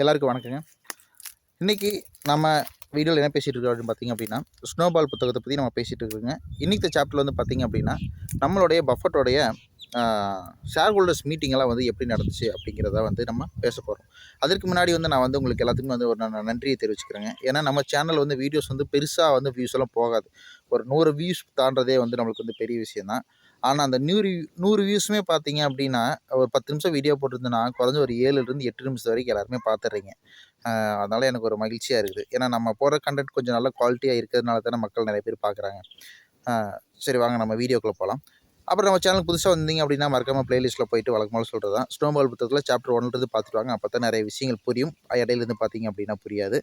எல்லாருக்கும் வணக்கங்க. இன்றைக்கி நம்ம வீடியோவில் என்ன பேசிகிட்டு இருக்கோம் அப்படின்னு பார்த்திங்க அப்படின்னா, ஸ்னோபால் புத்தகத்தை பற்றி நம்ம பேசிகிட்டு இருக்கோங்க. இன்றைக்கி சாப்டரில் வந்து பார்த்திங்க அப்படின்னா, நம்மளுடைய பஃபட்டோடைய ஷேர் ஹோல்டர்ஸ் மீட்டிங்கெல்லாம் வந்து எப்படி நடந்துச்சு அப்படிங்கிறத வந்து நம்ம பேச போகிறோம். அதற்கு முன்னாடி வந்து நான் வந்து உங்களுக்கு எல்லாத்துக்குமே வந்து ஒரு நன்றியை தெரிவிச்சுக்கிறேங்க. ஏன்னா நம்ம சேனல் வந்து வீடியோஸ் வந்து பெருசாக வந்து வியூஸ் எல்லாம் போகாது. ஒரு 100 வியூஸ் தாண்டதே வந்து நம்மளுக்கு வந்து பெரிய விஷயம் தான். ஆனால் அந்த 100 வியூஸுமே பார்த்தீங்க அப்படின்னா, ஒரு 10 நிமிஷம் வீடியோ போட்டிருந்தேன்னா, குறைஞ்ச ஒரு 7லேருந்து 8 நிமிஷம் வரைக்கும் எல்லாருமே பார்த்துடுறீங்க. அதனால் எனக்கு ஒரு மகிழ்ச்சியாக இருக்குது. ஏன்னா நம்ம போடுற கண்டென்ட் கொஞ்சம் நல்ல குவாலிட்டியாக இருக்கிறதுனால தானே மக்கள் நிறைய பேர் பார்க்குறாங்க. சரி வாங்க நம்ம வீடியோக்குள்ளே போகலாம். அப்புறம் நம்ம சேனல் புதுசாக வந்தீங்க அப்படின்னா மறக்காமல் பிளேலிஸ்ட்டில் போயிட்டு வழக்கமாக சொல்கிறது தான் ஸ்னோபால் புத்தகத்தில் சாப்டர் 1 பார்த்துட்டு வாங்க. அப்போ தான் நிறைய விஷயங்கள் புரியும். இடையிலேருந்து பார்த்தீங்க அப்படின்னா புரியாது.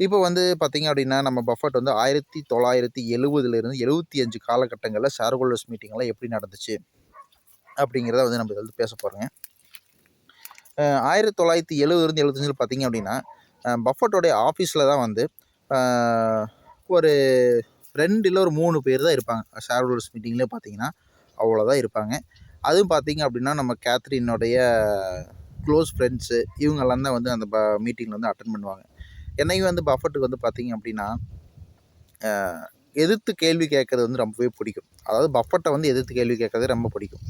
இப்போ வந்து பார்த்தீங்க அப்படின்னா நம்ம பஃபட் வந்து 1970லேருந்து 75 காலகட்டங்களில் ஷேர் ஹோல்டர்ஸ் மீட்டிங்லாம் எப்படி நடந்துச்சு அப்படிங்கிறத வந்து நம்ம வந்து பேச போகிறோங்க. 1970லேருந்து 75 பார்த்தீங்க அப்படின்னா பஃபட்டோடைய ஆஃபீஸில் தான் வந்து ஒரு 2 இல்லை ஒரு 3 பேர் தான் இருப்பாங்க. ஷேர் ஹோல்டர்ஸ் மீட்டிங்லேயே பார்த்தீங்கன்னா அவ்வளோதான் இருப்பாங்க. அதுவும் பார்த்தீங்க அப்படின்னா நம்ம கேத்ரினுடைய க்ளோஸ் ஃப்ரெண்ட்ஸு இவங்கெல்லாம் தான் வந்து அந்த மீட்டிங்கில் வந்து அட்டென்ட் பண்ணுவாங்க. என்னையும் வந்து பஃபட்டுக்கு வந்து பார்த்தீங்க அப்படின்னா எதிர்த்து கேள்வி கேட்குறது வந்து ரொம்பவே பிடிக்கும். அதாவது பஃபட்டை வந்து எதிர்த்து கேள்வி கேட்குறது ரொம்ப பிடிக்கும்.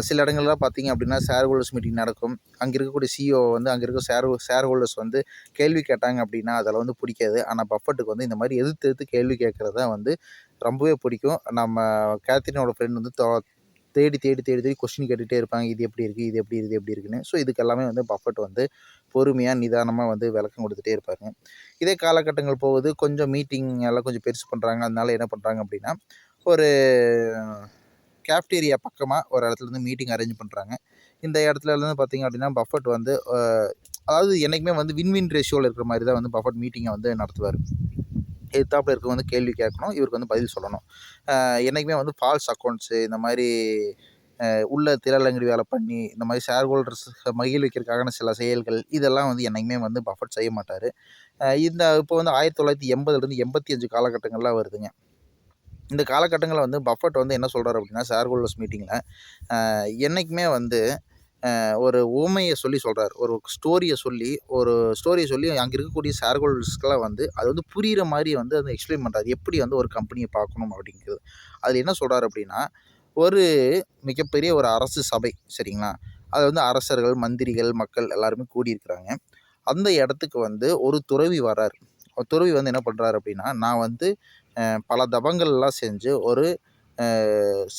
சில இடங்கள்லாம் பார்த்தீங்க அப்படின்னா ஷேர் ஹோல்டர்ஸ் மீட்டிங் நடக்கும். அங்கே இருக்கக்கூடிய சிஇஓ வந்து அங்கே இருக்க ஷேர் ஹோல்டர்ஸ் வந்து கேள்வி கேட்டாங்க அப்படின்னா அதில் வந்து பிடிக்காது. ஆனால் பஃபட்டுக்கு வந்து இந்த மாதிரி எதிர்த்து கேள்வி கேட்குறது தான் வந்து ரொம்பவே பிடிக்கும். நம்ம கேத்ரினோட ஃப்ரெண்ட் வந்து தேடி கொஸ்டின் கேட்டுகிட்டே இருப்பாங்க. இது எப்படி இருக்குது, இது எப்படி இருக்குது, எப்படி இருக்குன்னு. ஸோ இதுக்கு எல்லாமே வந்து பஃபட் வந்து பொறுமையாக நிதானமாக வந்து விளக்கம் கொடுத்துட்டே இருப்பாருங்க. இதே காலகட்டங்கள் போகுது, கொஞ்சம் மீட்டிங் எல்லாம் கொஞ்சம் பெருசு பண்ணுறாங்க. அதனால என்ன பண்ணுறாங்க அப்படின்னா, ஒரு கேஃப்டீரியா பக்கமாக ஒரு இடத்துலேருந்து மீட்டிங் அரேஞ்ச் பண்ணுறாங்க. இந்த இடத்துலருந்து பார்த்தீங்க அப்படின்னா பஃபட் வந்து அதாவது என்றைக்குமே வந்து வின் ரேஷியோவில் இருக்கிற மாதிரி தான் வந்து பஃபட் மீட்டிங்கை வந்து நடத்துவார். எதிர்த்தாப்புல இருக்கவங்க வந்து கேள்வி கேட்கணும், இவருக்கு வந்து பதில் சொல்லணும். என்றைக்குமே வந்து ஃபால்ஸ் அக்கௌண்ட்ஸு இந்த மாதிரி உள்ள திரளங்கடி வேலை பண்ணி இந்த மாதிரி ஷேர் ஹோல்டர்ஸ் மகிழ்விக்கிறதுக்கான சில செயல்கள் இதெல்லாம் வந்து என்றைக்குமே வந்து பஃபட் செய்ய மாட்டார். இப்போ வந்து 1980லேருந்து 85 காலகட்டங்கள்லாம் வருதுங்க. இந்த காலகட்டங்களில் வந்து பஃபட் வந்து என்ன சொல்கிறார் அப்படின்னா ஷேர் ஹோல்டர்ஸ் மீட்டிங்கில் என்றைக்குமே வந்து ஒரு உவமையை சொல்கிறார். ஒரு ஸ்டோரியை சொல்லி அங்கே இருக்கக்கூடிய ஷேர் ஹோல்டர்ஸ்க்கெல்லாம் வந்து அது வந்து புரிகிற மாதிரி வந்து அதை எக்ஸ்பிளைன் பண்ணுறாரு. எப்படி வந்து ஒரு கம்பெனியை பார்க்கணும் அப்படிங்கிறது. அதில் என்ன சொல்கிறார் அப்படின்னா, ஒரு மிகப்பெரிய ஒரு அரசு சபை சரிங்களா, அது வந்து அரசர்கள், மந்திரிகள், மக்கள் எல்லாருமே கூடியிருக்கிறாங்க. அந்த இடத்துக்கு வந்து ஒரு துறவி வரார். துறவி வந்து என்ன பண்ணுறாரு அப்படின்னா, நான் வந்து பல தவங்கள்லாம் செஞ்சு ஒரு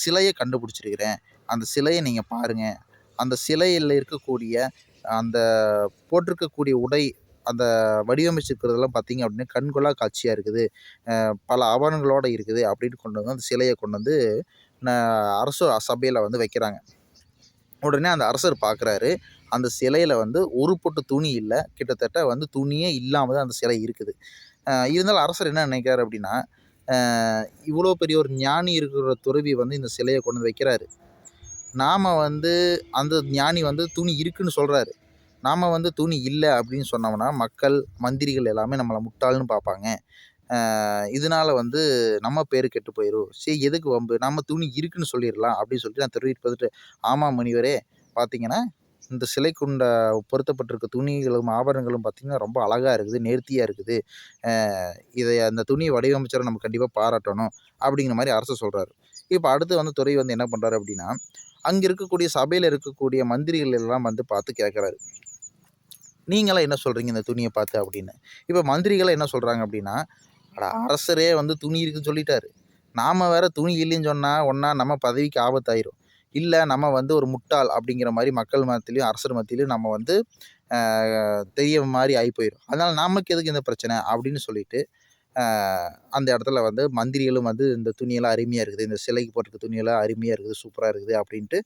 சிலையை கண்டுபிடிச்சிருக்கிறேன். அந்த சிலையை நீங்கள் பாருங்கள். அந்த சிலையில் இருக்கக்கூடிய அந்த போட்டிருக்கக்கூடிய உடை, அந்த வடிவமைச்சிருக்கிறதெல்லாம் பார்த்தீங்க அப்படின்னா கண்கொள்ளா காட்சியாக இருக்குது. பல ஆவணங்களோடு இருக்குது அப்படின்னு கொண்டு வந்து அந்த சிலையை கொண்டு வந்து அரசு சபையில் வந்து வைக்கிறாங்க. உடனே அந்த அரசர் பார்க்குறாரு, அந்த சிலையில் வந்து ஒரு பொட்டு துணி இல்லை. கிட்டத்தட்ட வந்து துணியே இல்லாமல் தான் அந்த சிலை இருக்குது. இருந்தாலும் அரசர் என்ன நினைக்கிறார் அப்படின்னா, இவ்வளோ பெரிய ஒரு ஞானி இருக்கிற துறவி வந்து இந்த சிலையை கொண்டு வந்து வைக்கிறாரு. நாம் வந்து அந்த ஞானி வந்து துணி இருக்குன்னு சொல்கிறாரு. நாம் வந்து துணி இல்லை அப்படின்னு சொன்னோம்னா மக்கள், மந்திரிகள் எல்லாமே நம்மளை முட்டாள்னு பார்ப்பாங்க. இதனால் வந்து நம்ம பேர் கெட்டு போயிடும். சரி எதுக்கு வம்பு, நம்ம துணி இருக்குன்னு சொல்லிடலாம் அப்படின்னு சொல்லிட்டு நான் துறவிட்டு பார்த்துட்டு, ஆமாம் முனிவரே, பார்த்தீங்கன்னா இந்த சிலைக்குண்ட பொருத்தப்பட்டிருக்க துணிகளும் ஆபரணங்களும் பார்த்திங்கன்னா ரொம்ப அழகாக இருக்குது, நேர்த்தியாக இருக்குது. இதை அந்த துணியை வடிவமைச்சரை நம்ம கண்டிப்பாக பாராட்டணும் அப்படிங்கிற மாதிரி அரசர் சொல்கிறாரு. இப்போ அடுத்து வந்து துறவி வந்து என்ன பண்ணுறாரு அப்படின்னா, அங்கே இருக்கக்கூடிய சபையில் இருக்கக்கூடிய மந்திரிகள் எல்லாம் வந்து பார்த்து கேட்குறாரு, நீங்களாம் என்ன சொல்கிறீங்க இந்த துணியை பார்த்து அப்படின்னு. இப்போ மந்திரிகளை என்ன சொல்கிறாங்க அப்படின்னா, அரசரே வந்து துணி இருக்குன்னு சொல்லிட்டாரு, நாம் வேறு துணி இல்லைன்னு சொன்னால் ஒன்றா நம்ம பதவிக்கு ஆபத்தாயிரும், இல்லை நம்ம வந்து ஒரு முட்டாள் அப்படிங்கிற மாதிரி மக்கள் மத்தியிலையும் அரசர் மத்தியிலையும் நம்ம வந்து தெரிய மாதிரி ஆகி போயிடும். அதனால் நமக்கு எதுக்கு இந்த பிரச்சனை அப்படின்னு சொல்லிட்டு அந்த இடத்துல வந்து மந்திரிகளும் வந்து இந்த துணியெல்லாம் அருமையாக இருக்குது, இந்த சிலைக்கு போட்டிருக்க துணியெல்லாம் அருமையாக இருக்குது, சூப்பராக இருக்குது அப்படின்ட்டு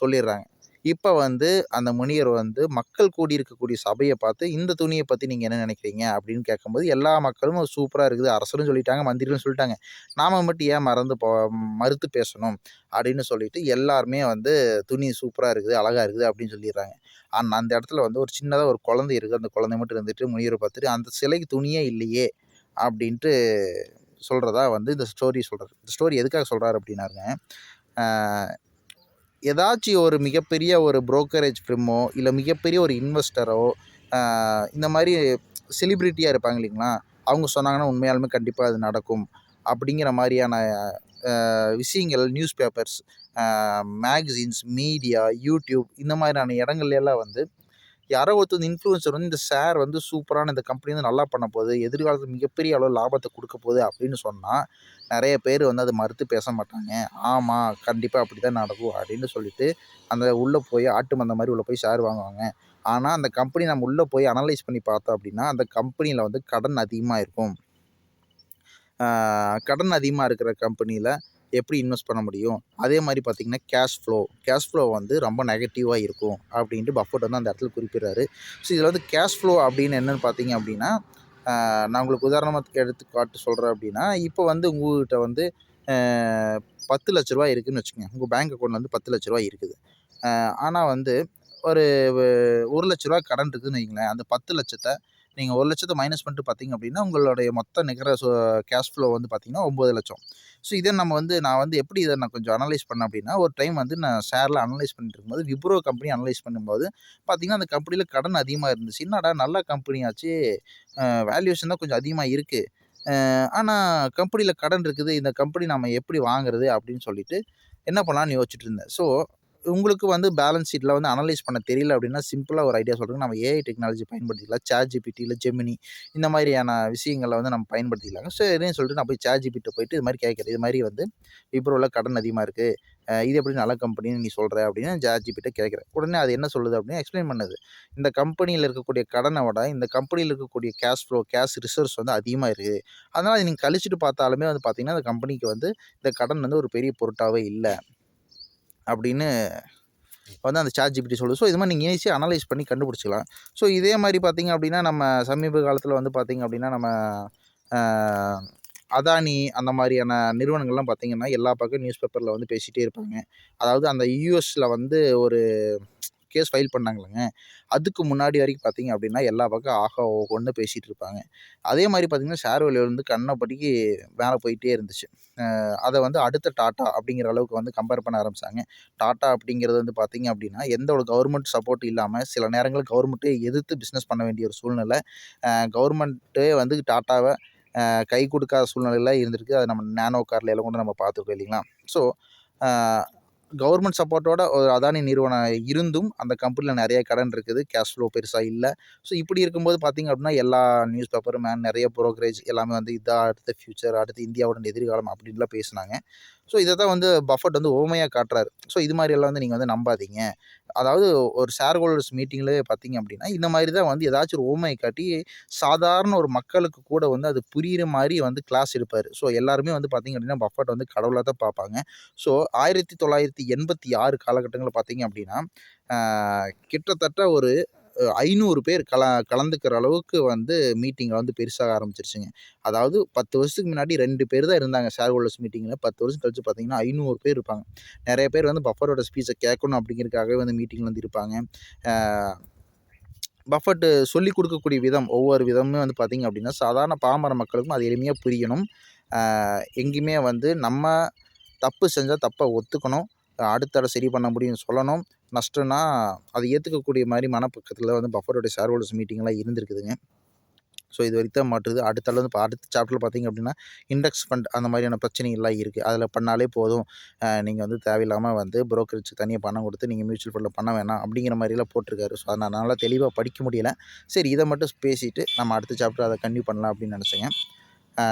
சொல்லிடுறாங்க. இப்போ வந்து அந்த முனிவர் வந்து மக்கள் கூடியிருக்கக்கூடிய சபையை பார்த்து, இந்த துணியை பற்றி நீங்கள் என்ன நினைக்கிறீங்க அப்படின்னு கேட்கும்போது, எல்லா மக்களும் சூப்பராக இருக்குது, அரசரும் சொல்லிட்டாங்க, மந்திரிகளும் சொல்லிட்டாங்க, நாம் மட்டும் ஏன் மறுத்து பேசணும் அப்படின்னு சொல்லிட்டு எல்லாருமே வந்து துணி சூப்பராக இருக்குது, அழகாக இருக்குது அப்படின்னு சொல்லிடுறாங்க. ஆனால் அந்த இடத்துல வந்து ஒரு சின்னதாக ஒரு குழந்தை இருக்குது, அந்த குழந்தை மட்டும் இருந்துட்டு முனிவரை பார்த்துட்டு, அந்த சிலைக்கு துணியே இல்லையே அப்படின்ட்டு சொல்கிறதா வந்து இந்த ஸ்டோரி சொல்கிறார். இந்த ஸ்டோரி எதுக்காக சொல்கிறார் அப்படின்னாருங்க, ஏதாச்சும் ஒரு மிகப்பெரிய ஒரு புரோக்கரேஜ் ஃபிர்மோ இல்லை மிகப்பெரிய ஒரு இன்வெஸ்டரோ இந்த மாதிரி செலிப்ரிட்டியாக இருப்பாங்க இல்லைங்களா, அவங்க சொன்னாங்கன்னா உண்மையாலுமே கண்டிப்பாக அது நடக்கும் அப்படிங்கிற மாதிரியான விஷயங்கள் news papers, magazines, media, YouTube இந்த மாதிரியான இடங்கள்ல எல்லாம் வந்து யாரோ ஒருத்தர் இன்ஃப்ளூயன்சர் வந்து இந்த ஷேர் வந்து சூப்பரான இந்த கம்பெனி வந்து நல்லா பண்ண போகுது, எதிர்காலத்தில் மிகப்பெரிய அளவு லாபத்தை கொடுக்க போகுது அப்படின்னு சொன்னால் நிறைய பேர் வந்து அதை மறுத்து பேச மாட்டாங்க. ஆமாம், கண்டிப்பாக அப்படி தான் நடக்கும் அப்படின்னு சொல்லிட்டு அந்த உள்ளே போய் ஆட்டு மந்த மாதிரி உள்ளே போய் ஷேர் வாங்குவாங்க. ஆனால் அந்த கம்பெனி நம்ம உள்ளே போய் அனலைஸ் பண்ணி பார்த்தோம் அப்படின்னா அந்த கம்பெனியில் வந்து கடன் அதிகமாக இருக்கும். கடன் அதிகமாக இருக்கிற கம்பெனியில் எப்படி இன்வெஸ்ட் பண்ண முடியும்? அதே மாதிரி பார்த்தீங்கன்னா கேஷ் ஃப்ளோ வந்து ரொம்ப நெகட்டிவாக இருக்கும் அப்படின்ட்டு பஃபெட் வந்து அந்த இடத்துல குறிப்பிடுறாரு. ஸோ இதில் வந்து கேஷ் ஃப்ளோ அப்படின்னு என்னென்னு பார்த்தீங்க அப்படின்னா, நான் உங்களுக்கு உதாரணத்துக்கு எடுத்துக்காட்டு சொல்கிறேன் அப்படின்னா, இப்போ வந்து உங்ககிட்ட வந்து ரூ. 10,00,000 இருக்குதுன்னு வச்சுக்கோங்க. உங்கள் பேங்க் அக்கௌண்ட்டில் வந்து ரூ. 10,00,000 இருக்குது. ஆனால் வந்து ஒரு ரூ. 1,00,000 கடன் இருக்குதுன்னு வைங்களேன். அந்த 10,00,000 நீங்கள் 1,00,000 மைனஸ் பண்ணிட்டு பார்த்தீங்க அப்படின்னா, உங்களுடைய மொத்த நிகர கேஷ் ஃப்ளோ வந்து பார்த்தீங்கன்னா 9,00,000. ஸோ இதை நான் வந்து எப்படி இதை நான் கொஞ்சம் அனலைஸ் பண்ணேன் அப்படின்னா, ஒரு டைம் வந்து நான் ஷேரில் அனலைஸ் பண்ணிட்டு இருக்கும்போது விப்ரோ கம்பெனி அனலைஸ் பண்ணும்போது பார்த்தீங்கன்னா, அந்த கம்பெனியில் கடன் அதிகமாக இருந்துச்சு. என்னடா நல்ல கம்பெனியாச்சே, வேல்யூவேஷன் தான் கொஞ்சம் அதிகமாக இருக்குது. ஆனால் கம்பெனியில் கடன் இருக்குது. இந்த கம்பெனி நம்ம எப்படி வாங்குறது அப்படின்னு சொல்லிட்டு என்ன பண்ணலான்னு யோசிச்சுட்டு இருந்தேன். ஸோ உங்களுக்கு வந்து பேலன்ஸ் ஷீட்டில் வந்து அனலைஸ் பண்ண தெரியல அப்படின்னா, சிம்பிளாக ஒரு ஐடியா சொல்றேன். நம்ம ஏஐ டெக்னாலஜி பயன்படுத்திக்கலாம். ChatGPT இல்ல Gemini இந்த மாதிரியான விஷயங்கள வந்து நம்ம பயன்படுத்திக்கலாங்க. சரின்னு சொல்லிட்டு நான் போய் ChatGPT போயிட்டு இது மாதிரி கேட்கிறேன். இது மாதிரி வந்து விப்ரோல கடன் அதிகமாக இருக்கு. இது எப்படி நல்ல கம்பெனின்னு நீ சொல்ற அப்படின்னு ChatGPT கேட்கிறேன். உடனே அது என்ன சொல்லுது அப்படின்னு எக்ஸ்பிளைன் பண்ணுது. இந்த கம்பெனியில இருக்கக்கூடிய கடனை விட இந்த கம்பெனியில இருக்கக்கூடிய கேஷ் ரிசர்வ்ஸ் வந்து அதிகமா இருக்கு. அதனால நீங்க கழிச்சுட்டு பார்த்தாலுமே வந்து பார்த்தீங்கன்னா, அந்த கம்பெனிக்கு வந்து இந்த கடன் வந்து ஒரு பெரிய பொருட்டாவே இல்ல. அப்படின்னு வந்து அந்த ChatGPT சொல்லுது. ஸோ இது மாதிரி நீங்கள் ஈஸியாக அனலைஸ் பண்ணி கண்டுபிடிச்சிக்கலாம். ஸோ இதே மாதிரி பார்த்தீங்க அப்படின்னா, நம்ம சமீப காலத்தில வந்து பார்த்தீங்க அப்படின்னா, நம்ம அ அதானி அந்த மாதிரியான நிறுவனங்கள்லாம் பார்த்தீங்கன்னா, எல்லா பக்கம் நியூஸ் பேப்பர்ல வந்து பேசிட்டே இருப்பாங்க. அதாவது அந்த யுஎஸ்ல வந்து ஒரு கேஸ் ஃபைல் பண்ணாங்கல்லங்க. அதுக்கு முன்னாடி வரைக்கும் பார்த்தீங்க அப்படின்னா, எல்லா பக்கம் ஆஹா ஓஹோன்னு பேசிட்டு இருப்பாங்க. அதே மாதிரி பார்த்தீங்கன்னா, ஷேர் வேல்யூ வந்து கண்ணப்படிக்கு மேல போயிட்டே இருந்துச்சு. அத வந்து அடுத்த டாட்டா அப்படிங்கிற அளவுக்கு வந்து கம்பேர் பண்ண ஆரம்பிச்சாங்க. டாட்டா அப்படிங்கிறது வந்து பார்த்தீங்க அப்படின்னா, எந்த ஒரு கவர்மெண்ட் சப்போர்ட் இல்லாம சில நேரங்கள்ல கவர்மெண்ட்டே எதிர்த்து பிசினஸ் பண்ண வேண்டிய ஒரு சூழ்நிலை. கவர்மெண்ட்டே வந்து டாட்டாவ கை குடுக்காத சூழ்நிலையில இருந்திருக்கு. அது நம்ம நானோ கார்ல எல்லாம் கூட நம்ம பார்த்துருக்கோம் இல்லைங்களா? ஸோ, அ கவர்மெண்ட் சப்போர்ட்டோட ஒரு அதானி நிறுவனம் இருந்தும், அந்த கம்பெனில நெறைய கடன் இருக்குது. கேஷ் ஃப்ளோ பெருசா இல்ல. ஸோ இப்படி இருக்கும்போது பார்த்தீங்க அப்படின்னா, எல்லா நியூஸ் பேப்பரும் நெறைய புரோக்கரேஜ் எல்லாமே வந்து இதான் அடுத்த ஃபியூச்சர், அடுத்து இந்தியாவோட எதிர்காலம் அப்படின்லாம் பேசுனாங்க. ஸோ இத தான் வந்து பஃபெட் வந்து உவமையா காட்டுறாரு. ஸோ இது மாரியெல்லாம் வந்து நீங்க வந்து நம்பாதீங்க. அதாவது ஒரு ஷேர் ஹோல்டர்ஸ் மீட்டிங்லயே பார்த்தீங்க அப்படின்னா, இந்த மாரி தான் வந்து ஏதாச்சும் ஒரு உவமைய காட்டி, சாதாரண ஒரு மக்களுக்கு கூட வந்து அது புரியிற மாரி வந்து கிளாஸ் எடுப்பாரு. ஸோ எல்லாருமே வந்து பார்த்தீங்க அப்படின்னா, பஃபெட் வந்து கடவுளா தான் பார்ப்பாங்க. ஸோ 1986 காலகட்டங்கள்ல பார்த்தீங்க அப்படின்னா, அ கிட்டத்தட்ட ஒரு 500 பேர் கலந்துக்கிற அளவுக்கு வந்து மீட்டிங் வந்து பெருசாக ஆரம்பிச்சுருச்சுங்க. அதாவது 10 வருஷத்துக்கு முன்னாடி 2 பேர் தான் இருந்தாங்க ஷேர் ஹோல்டர்ஸ் மீட்டிங்ல. 10 வருஷம் கழிச்சு பார்த்தீங்கன்னா, 500 பேர் இருப்பாங்க. நெறைய பேர் வந்து பஃபரோட ஸ்பீச்ச கேட்கணும் அப்படிங்கிறதுக்காகவே வந்து மீட்டிங்ல வந்து இருப்பாங்க. அ பஃபெட் சொல்லிக் குடுக்கக்கூடிய விதம், ஒவ்வொரு விதமுமே வந்து பார்த்தீங்க அப்படின்னா, சாதாரண பாமர மக்களுக்கும் அது எளிமையா புரியணும். எங்கேயுமே வந்து நம்ம தப்பு செஞ்சா தப்ப ஒத்துக்கணும். அடுத்த தடவ சரி பண்ண முடியும்னு சொல்லணும். நஷ்டம்னா அத ஏத்துக்கக்கூடிய மாரி மனப்பக்குவத்துல வந்து பஃபரோட ஷேர் ஹோல்டர்ஸ் மீட்டிங்லாம் இருந்திருக்குதுங்க. ஸோ இது வரைக்கும் தான் மாட்டுது. அடுத்த சாப்டர்ல பார்த்தீங்க அப்படின்னா, இண்டெக்ஸ் ஃபண்ட் அந்த மாதிரியான பிரச்சனைகள்லாம் இருக்கு. அதில பண்ணாலே போதும். நீங்க வந்து தேவையில்லாம வந்து புரோக்கரேஜ்க்கு தனியா பணம் குடுத்து நீங்க மியூச்சுவல் ஃபண்ட்ல பண்ண வேணாம். அப்படிங்கிற மாரிலாம் போட்டிருக்காரு. ஸோ, அத நல்லா தெளிவா படிக்க முடியல. சரி இத மட்டும் பேசிட்டு நம்ம அடுத்த சாப்டர் அத கன்டின்யூ பண்ணலாம் அப்படின்னு நெனச்சேங்க. ஆ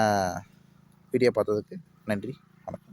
வீடியோ பார்த்ததுக்கு நன்றி. வணக்கம்.